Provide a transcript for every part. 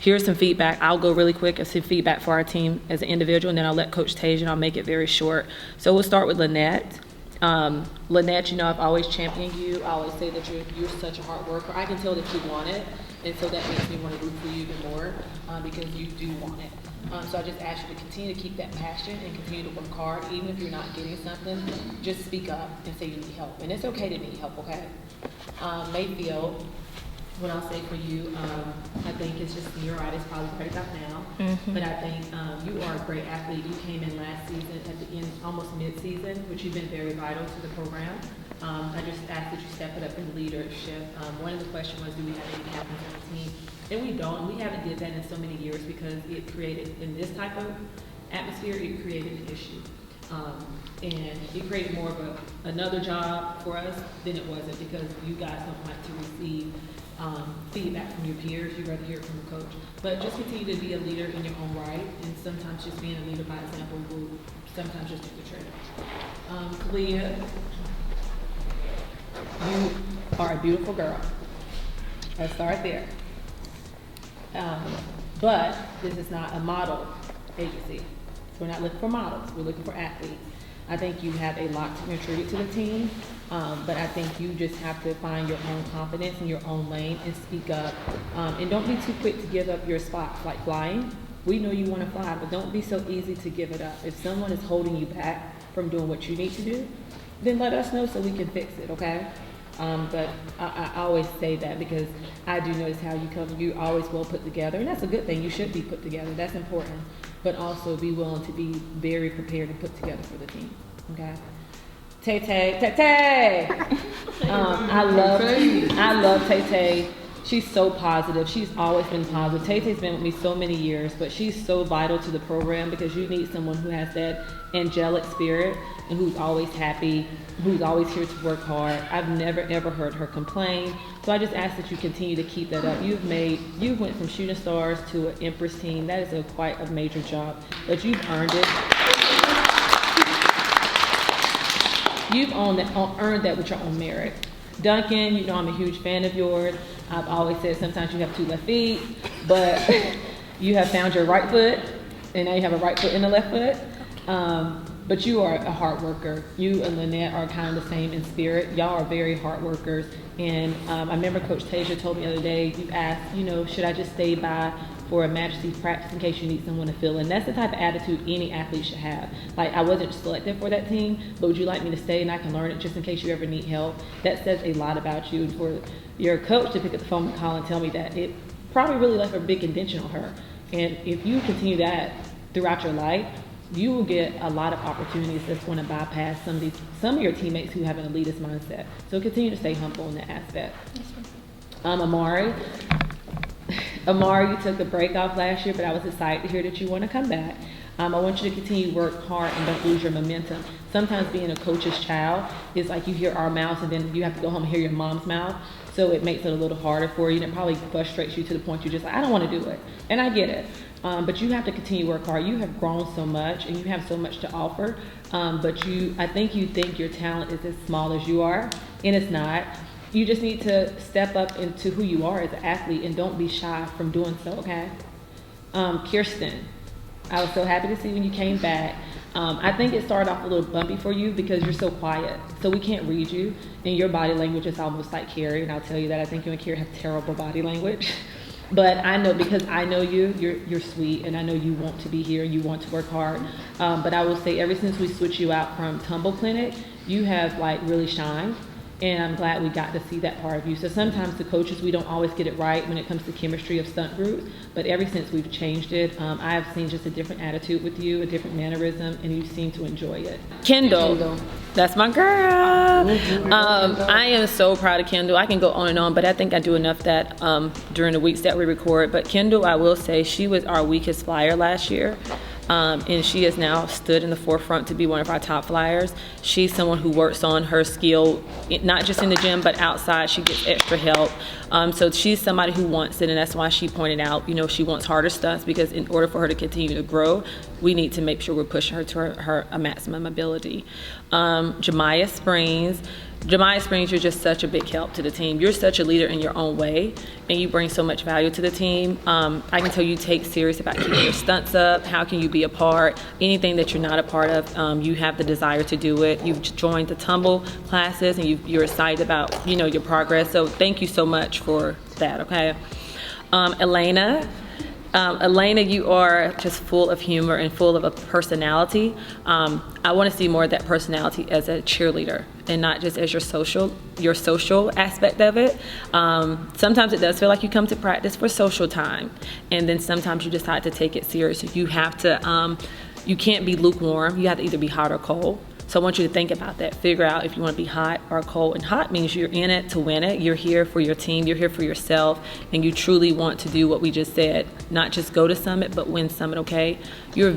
here's some feedback. I'll go really quick and some feedback for our team as an individual, and then I'll let Coach TayTay, and I'll make it very short. So we'll start with Lynette. Lynette, you know, I've always championed you. I always say that you're such a hard worker. I can tell that you want it, and so that makes me want to root for you even more because you do want it. So I just ask you to continue to keep that passion and continue to work hard. Even if you're not getting something, just speak up and say you need help. And it's okay to need help, okay? Mayfield, what I'll say for you, I think it's just your right, it's probably right about now. But I think you are a great athlete. You came in last season at the end, almost mid-season, which you've been very vital to the program. I just ask that you step it up in leadership. One of the questions was, do we have any captains on the team? And we don't. We haven't did that in so many years because it created, in this type of atmosphere, it created an issue. And it created more of another job for us than it wasn't because you guys don't like to receive feedback from your peers. You'd rather hear it from the coach. But just continue to be a leader in your own right, and sometimes just being a leader by example will sometimes just take the trigger. Kalia, you are a beautiful girl. Let's start there. But this is not a model agency. So we're not looking for models, we're looking for athletes. I think you have a lot to contribute to the team, but I think you just have to find your own confidence in your own lane and speak up. And don't be too quick to give up your spots, like flying. We know you want to fly, but don't be so easy to give it up. If someone is holding you back from doing what you need to do, then let us know so we can fix it, okay? But I always say that because I do notice how you come, you're always well put together, and that's a good thing. You should be put together, that's important. But also be willing to be very prepared and put together for the team, okay? TayTay! I love TayTay. She's so positive. She's always been positive. TayTay's been with me so many years, but she's so vital to the program because you need someone who has that angelic spirit and who's always happy, who's always here to work hard. I've never ever heard her complain. So I just ask that you continue to keep that up. You went from shooting stars to an Empress team. That is quite a major job, but you've earned it. You've earned that with your own merit. Duncan, you know I'm a huge fan of yours. I've always said sometimes you have two left feet, but you have found your right foot, and now you have a right foot and a left foot. But you are a hard worker. You and Lynette are kind of the same in spirit. Y'all are very hard workers. And I remember Coach TayTay told me the other day, you asked, you know, should I just stay by for a Majesty practice in case you need someone to fill in? That's the type of attitude any athlete should have. Like, I wasn't selected for that team, but would you like me to stay and I can learn it just in case you ever need help? That says a lot about you. And for your coach to pick up the phone and call and tell me that, it probably really left a big indentation on her. And if you continue that throughout your life, you will get a lot of opportunities that's going to bypass some of your teammates who have an elitist mindset. So continue to stay humble in that aspect. Amar, you took a break off last year, but I was excited to hear that you want to come back. I want you to continue to work hard and don't lose your momentum. Sometimes being a coach's child is like you hear our mouths and then you have to go home and hear your mom's mouth. So it makes it a little harder for you, and it probably frustrates you to the point you're just like, I don't want to do it. And I get it. But you have to continue to work hard. You have grown so much and you have so much to offer. But I think you think your talent is as small as you are, and it's not. You just need to step up into who you are as an athlete and don't be shy from doing so, okay? Kirsten, I was so happy to see when you came back. I think it started off a little bumpy for you because you're so quiet. So we can't read you, and your body language is almost like Carrie, and I'll tell you that I think you and Carrie have terrible body language. But I know, because I know you're sweet, and I know you want to be here, you want to work hard. But I will say, ever since we switched you out from Tumble Clinic, you have like really shined. And I'm glad we got to see that part of you. So sometimes the coaches, we don't always get it right when it comes to chemistry of stunt groups, but ever since we've changed it, I've seen just a different attitude with you, a different mannerism, and you seem to enjoy it. Kendall, that's my girl. I am so proud of Kendall. I can go on and on, but I think I do enough that during the weeks that we record. But Kendall, I will say, she was our weakest flyer last year. And she has now stood in the forefront to be one of our top flyers. She's someone who works on her skill, not just in the gym, but outside. She gets extra help. So she's somebody who wants it, and that's why she pointed out, she wants harder stunts, because in order for her to continue to grow, we need to make sure we're pushing her to her maximum ability. Jamiah Springs, you're just such a big help to the team. You're such a leader in your own way, and you bring so much value to the team. I can tell you take serious about keeping your stunts up. How can you be a part? Anything that you're not a part of, you have the desire to do it. You've joined the tumble classes, and you're excited about, your progress. So thank you so much for that, okay? Elena, you are just full of humor and full of a personality. I want to see more of that personality as a cheerleader and not just as your social aspect of it. Sometimes it does feel like you come to practice for social time, and then sometimes you decide to take it serious. You have to, you can't be lukewarm. You have to either be hot or cold. So I want you to think about that. Figure out if you want to be hot or cold. And hot means you're in it to win it. You're here for your team. You're here for yourself. And you truly want to do what we just said. Not just go to Summit, but win Summit, okay? You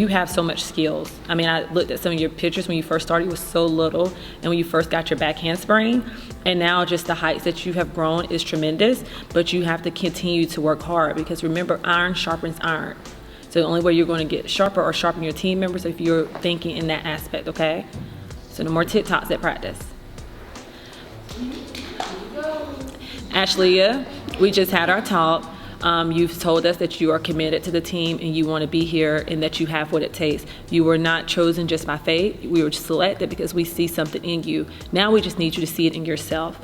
have so much skills. I mean, I looked at some of your pictures when you first started. You were so little. And when you first got your backhand sprain. And now just the heights that you have grown is tremendous. But you have to continue to work hard. Because remember, iron sharpens iron. So the only way you're going to get sharper or sharpen your team members if you're thinking in that aspect, okay? So no more TikToks at practice. Ashleah, we just had our talk. You've told us that you are committed to the team and you want to be here and that you have what it takes. You were not chosen just by fate. We were selected because we see something in you. Now we just need you to see it in yourself.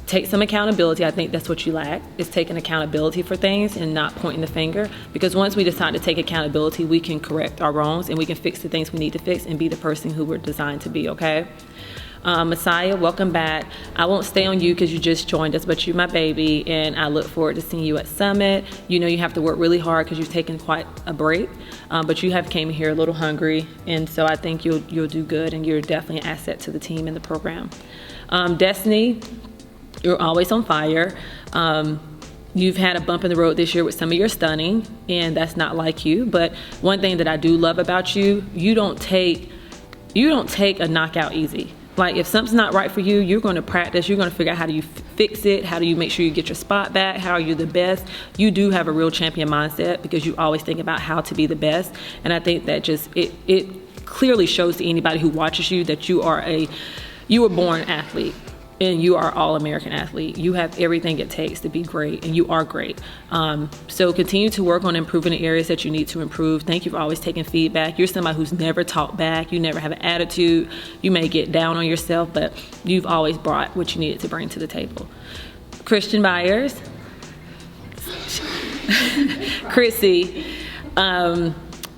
Take some accountability. I think that's what you lack, is taking accountability for things and not pointing the finger. Because once we decide to take accountability, we can correct our wrongs and we can fix the things we need to fix and be the person who we're designed to be, okay? Messiah, welcome back. I won't stay on you because you just joined us, but you're my baby, and I look forward to seeing you at Summit. You have to work really hard because you've taken quite a break, but you have came here a little hungry, and so I think you'll do good, and you're definitely an asset to the team and the program. Destiny, you're always on fire. You've had a bump in the road this year with some of your stunning, and that's not like you. But one thing that I do love about you, you don't take a knockout easy. Like if something's not right for you, you're going to practice. You're going to figure out how do you fix it. How do you make sure you get your spot back? How are you the best? You do have a real champion mindset because you always think about how to be the best. And I think that just it clearly shows to anybody who watches you that you were born athlete. And you are all-American athlete. You have everything it takes to be great, and you are great. So continue to work on improving the areas that you need to improve. Thank you for always taking feedback. You're somebody who's never talked back. You never have an attitude. You may get down on yourself, but you've always brought what you needed to bring to the table. Christian Byers. Chrissy.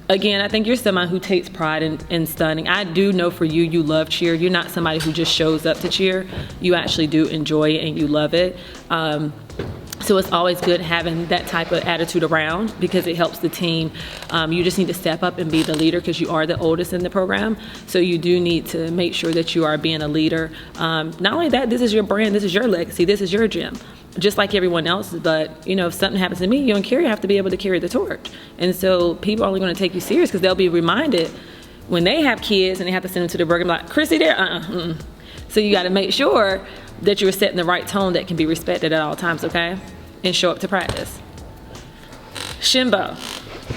Again, I think you're somebody who takes pride in stunning. I do know for you, you love cheer. You're not somebody who just shows up to cheer. You actually do enjoy it and you love it. So it's always good having that type of attitude around because it helps the team. You just need to step up and be the leader because you are the oldest in the program. So you do need to make sure that you are being a leader. Not only that, this is your brand, this is your legacy, this is your gym. Just like everyone else, but if something happens to me, you and Carrie have to be able to carry the torch. And so people are only going to take you serious because they'll be reminded when they have kids and they have to send them to the program like, Chrissy there, So you got to make sure that you're setting the right tone that can be respected at all times, okay? And show up to practice. Shimbo,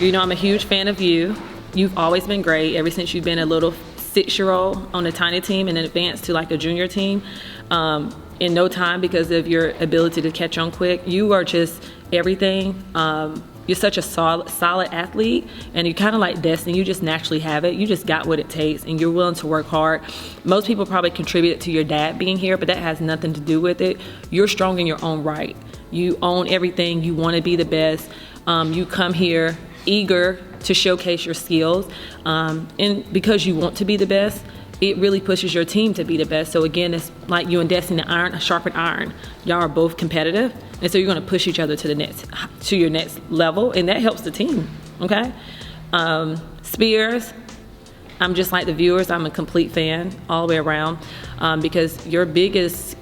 I'm a huge fan of you. You've always been great ever since you've been a little 6-year-old on a tiny team and then advanced to like a junior team. In no time because of your ability to catch on quick. You are just everything. You're such a solid athlete, and you're kind of like Destiny. You just naturally have it. You just got what it takes, and you're willing to work hard. Most people probably contribute to your dad being here, but that has nothing to do with it. You're strong in your own right. You own everything. You want to be the best. You come here eager to showcase your skills, and because you want to be the best, it really pushes your team to be the best. So again, it's like you and Destiny, iron sharpen iron. Y'all are both competitive, and so you're going to push each other to your next level, and that helps the team. Okay, Spears. I'm just like the viewers. I'm a complete fan all the way around because your biggest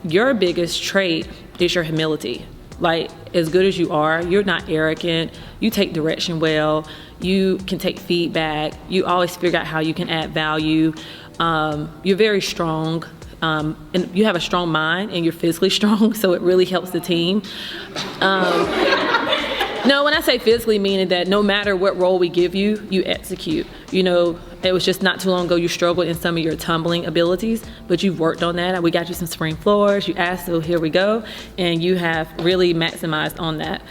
trait is your humility. Like as good as you are, you're not arrogant. You take direction well. You can take feedback. You always figure out how you can add value. You're very strong. and you have a strong mind and you're physically strong, so it really helps the team. No, when I say physically, meaning that no matter what role we give you, you execute. You know, it was just not too long ago you struggled in some of your tumbling abilities, but you've worked on that. We got you some spring floors, you asked, so here we go, and you have really maximized on that.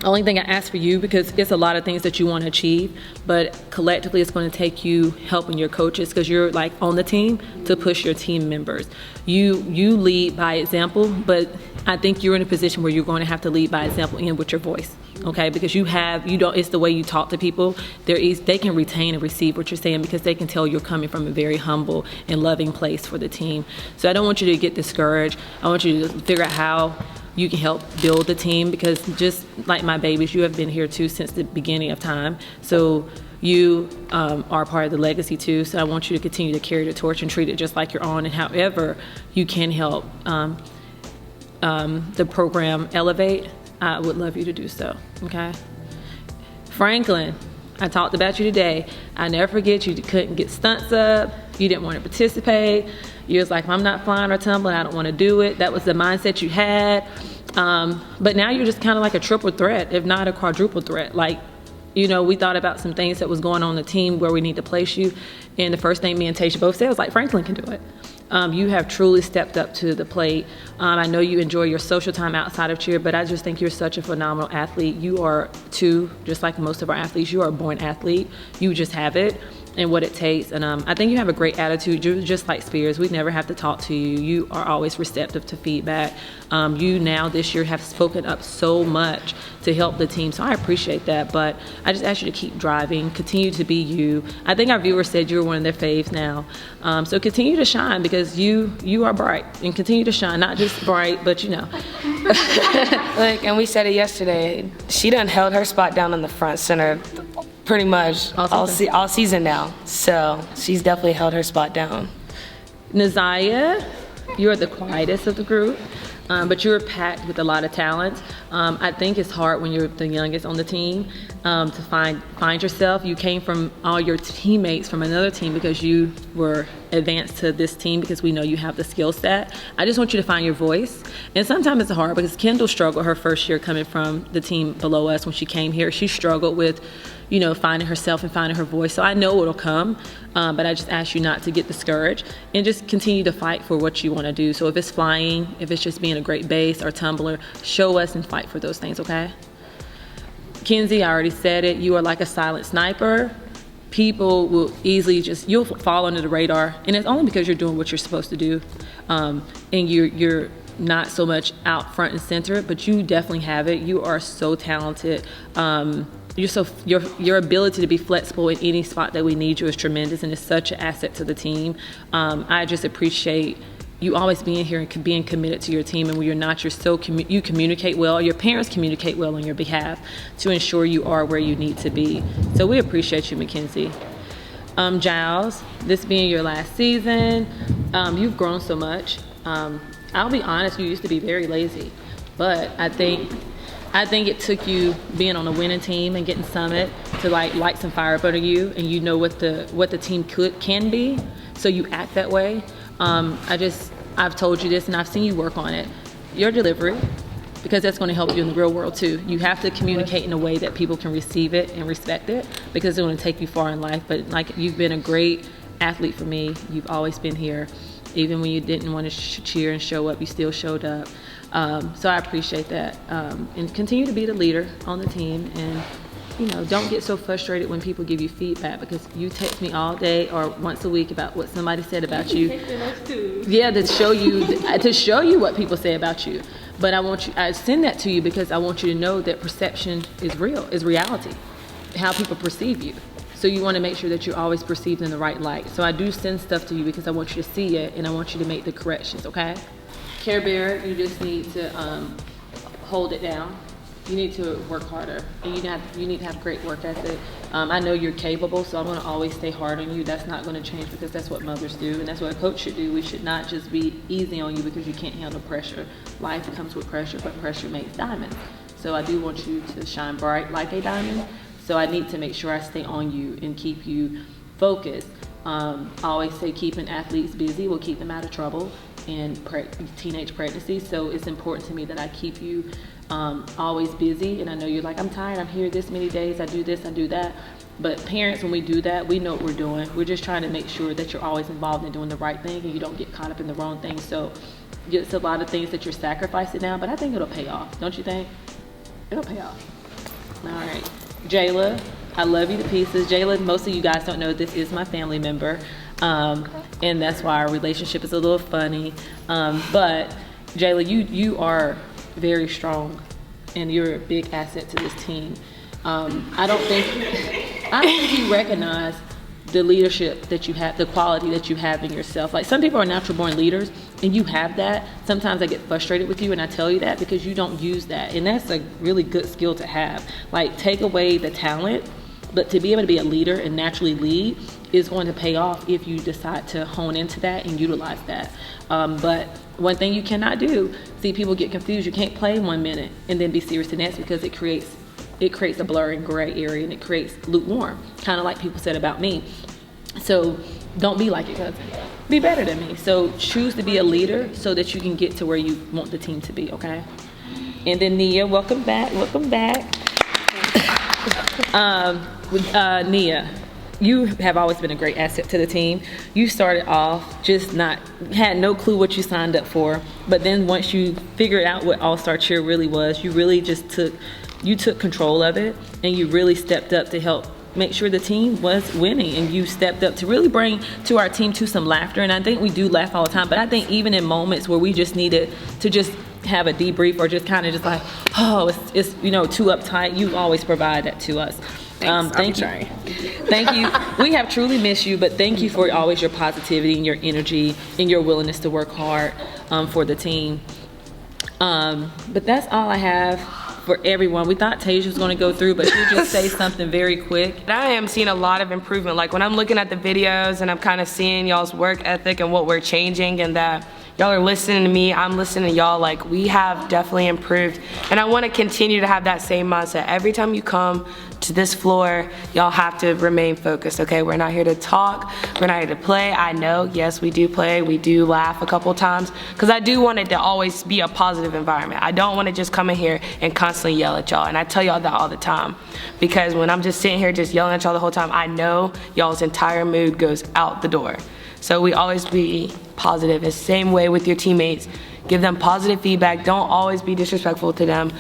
Only thing I ask for you, because it's a lot of things that you want to achieve, but collectively it's going to take you helping your coaches, because you're like on the team to push your team members. You lead by example, but I think you're in a position where you're going to have to lead by example and with your voice, okay? Because it's the way you talk to people. They can retain and receive what you're saying because they can tell you're coming from a very humble and loving place for the team. So I don't want you to get discouraged. I want you to figure out how you can help build the team, because just like my babies, you have been here too since the beginning of time. So you are part of the legacy too. So I want you to continue to carry the torch and treat it just like you're on, and however you can help the program elevate, I would love you to do so, okay? Franklin, I talked about you today. I never forget you couldn't get stunts up. You didn't want to participate. You was like, if I'm not flying or tumbling, I don't want to do it. That was the mindset you had. But now you're just kind of like a triple threat, if not a quadruple threat. Like, you know, we thought about some things that was going on the team where we need to place you. And the first thing me and Tasha both said was like, Franklin can do it. You have truly stepped up to the plate. I know you enjoy your social time outside of cheer, but I just think you're such a phenomenal athlete. You are too, just like most of our athletes, you are a born athlete. You just have it and what it takes. And I think you have a great attitude. You're just like Spears. We never have to talk to you. You are always receptive to feedback. You now this year have spoken up so much to help the team. So I appreciate that. But I just ask you to keep driving, continue to be you. I think our viewers said you were one of their faves now. So continue to shine, because you are bright, and continue to shine. Not just bright, but you know. And we said it yesterday. She done held her spot down in the front center pretty much all season now. So she's definitely held her spot down. Nazia, you're the quietest of the group, but you're packed with a lot of talent. I think it's hard when you're the youngest on the team to find yourself. You came from all your teammates from another team because you were advanced to this team because we know you have the skill set. I just want you to find your voice. And sometimes it's hard because Kendall struggled her first year coming from the team below us when she came here. She struggled with, you know, finding herself and finding her voice. So I know it'll come, but I just ask you not to get discouraged and just continue to fight for what you want to do. So if it's flying, if it's just being a great base or tumbler, show us and fight for those things, okay? Kenzie, I already said it, you are like a silent sniper. People will easily you'll fall under the radar, and it's only because you're doing what you're supposed to do, and you're not so much out front and center, but you definitely have it. You are so talented. Your ability to be flexible in any spot that we need you is tremendous, and it's such an asset to the team. I just appreciate you always being here and being committed to your team, and when you're not, you communicate well. Your parents communicate well on your behalf to ensure you are where you need to be. So we appreciate you, Mackenzie. Giles, this being your last season, you've grown so much. I'll be honest, you used to be very lazy, but I think it took you being on a winning team and getting Summit to light some fire up under you, and you know what the team can be, so you act that way. I've told you this and I've seen you work on it. Your delivery, because that's going to help you in the real world too. You have to communicate in a way that people can receive it and respect it, because it's going to take you far in life. But like, you've been a great athlete for me. You've always been here. Even when you didn't want to cheer and show up, you still showed up. So I appreciate that. And continue to be the leader on the team, and you know, don't get so frustrated when people give you feedback, because you text me all day or once a week about what somebody said about you. Yeah, to show you what people say about you. But I send that to you because I want you to know that perception is reality, how people perceive you. So you want to make sure that you're always perceived in the right light. So I do send stuff to you because I want you to see it and I want you to make the corrections, okay? Care Bear, you just need to hold it down. You need to work harder, and you need to have great work ethic. I know you're capable, so I'm going to always stay hard on you. That's not going to change, because that's what mothers do, and that's what a coach should do. We should not just be easy on you because you can't handle pressure. Life comes with pressure, but pressure makes diamonds. So I do want you to shine bright like a diamond. So I need to make sure I stay on you and keep you focused I always say keeping athletes busy will keep them out of trouble in teenage pregnancy. So it's important to me that I keep you always busy. And I know you're like, I'm tired, I'm here this many days, I do this, I do that. But parents, when we do that, we know what we're doing. We're just trying to make sure that you're always involved in doing the right thing and you don't get caught up in the wrong thing. So it's a lot of things that you're sacrificing now, but I think it'll pay off. Don't you think? It'll pay off. All right. Jayla, I love you to pieces. Jayla, most of you guys don't know this is my family member. And that's why our relationship is a little funny. But Jayla, you are very strong and you're a big asset to this team. I don't think you recognize the leadership that you have, the quality that you have in yourself. Like, some people are natural born leaders and you have that. Sometimes I get frustrated with you and I tell you that because you don't use that. And that's a really good skill to have. Like, take away the talent, but to be able to be a leader and naturally lead is going to pay off if you decide to hone into that and utilize that. But one thing you cannot do, see, people get confused. You can't play 1 minute and then be serious the next, because it creates a blurring gray area and it creates lukewarm, kind of like people said about me. So don't be like it, cousin. Be better than me. So choose to be a leader so that you can get to where you want the team to be, okay? And then Nia, welcome back. Nia, you have always been a great asset to the team. You started off had no clue what you signed up for, but then once you figured out what All-Star Cheer really was, you really just took control of it, and you really stepped up to help make sure the team was winning, and you stepped up to really bring to our team some laughter. And I think we do laugh all the time, but I think even in moments where we just needed to just have a debrief or just kind of just like, oh, it's too uptight, you always provide that to us. Thank you. Thank you. We have truly missed you, but thank you for always your positivity and your energy and your willingness to work hard for the team. But that's all I have for everyone. We thought Tasia was going to go through, but she'll just say something very quick. I am seeing a lot of improvement. Like, when I'm looking at the videos and I'm kind of seeing y'all's work ethic and what we're changing, and that y'all are listening to me, I'm listening to y'all, like, we have definitely improved. And I want to continue to have that same mindset. Every time you come to this floor, y'all have to remain focused, okay? We're not here to talk, we're not here to play. I know, yes, we do play, we do laugh a couple times, because I do want it to always be a positive environment. I don't want to just come in here and constantly yell at y'all, and I tell y'all that all the time, because when I'm just sitting here just yelling at y'all the whole time, I know y'all's entire mood goes out the door. So we always be positive. The same way with your teammates. Give them positive feedback. Don't always be disrespectful to them.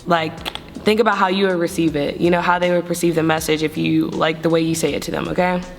Like, think about how you would receive it. You know, how they would perceive the message if you like the way you say it to them, okay?